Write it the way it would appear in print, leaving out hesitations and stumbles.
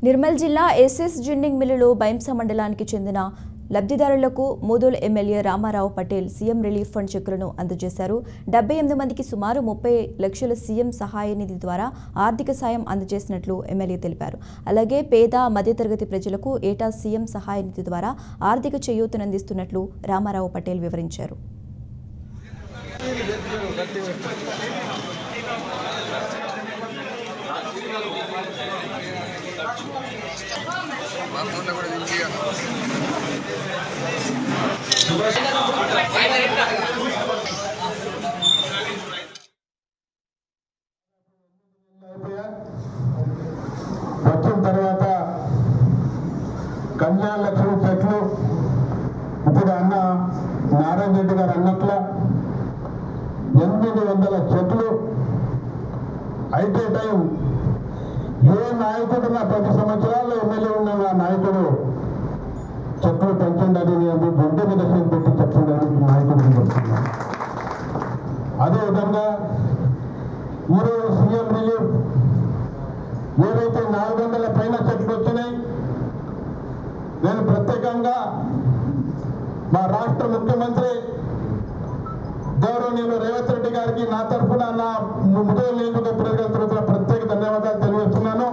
నిర్మల్ జిల్లా SS ginning మిల్లులో బైంసా మండలానికి చెందిన లబ్ధిదారులకు Mudhol MLA Ramarao Patel CM relief fund చెక్కులను అందజేశారు. 78 మందికి సుమారు 30 లక్షల సీఎం సహాయ నిధి ద్వారా ఆర్థిక సాయం అందజేసినట్లు ఎమ్మెల్యే తెలిపారు. అలాగే పేద మధ్యతరగతి ప్రజలకు ఏటా సీఎం సహాయ నిధి ద్వారా ఆర్థిక చేయూతనందిస్తున్నట్లు రామారావు పటేల్ వివరించారు. వచ్చిన తర్వాత కళ్యాణ లక్ష్మి చెట్లు ఇప్పుడు అన్న నారాయణ రెడ్డి గారు అన్నట్ల 800 చెట్లు అయితే టైం ఏ నాయకుడు నా 10 సంవత్సరాలు ఎమ్మెల్యే ఉన్న నా నాయకుడు చెట్లు పెంచండి నేను గుండె మీద పెట్టి చెప్తుండని నాయకుడికి చెప్తున్నాను. అదేవిధంగా ఈరోజు సీఎం రిలీఫ్ ఏవైతే 400 పైన చెట్లు వచ్చినాయి, నేను ప్రత్యేకంగా మా రాష్ట్ర ముఖ్యమంత్రి గౌరవనీయులు రేవంత్ రెడ్డి గారికి నా తరఫున నా ముదోల్ నియోజకవర్గ ప్రజల తరఫున ప్రత్యేక ధన్యవాదాలు తెలియజేస్తున్నాను.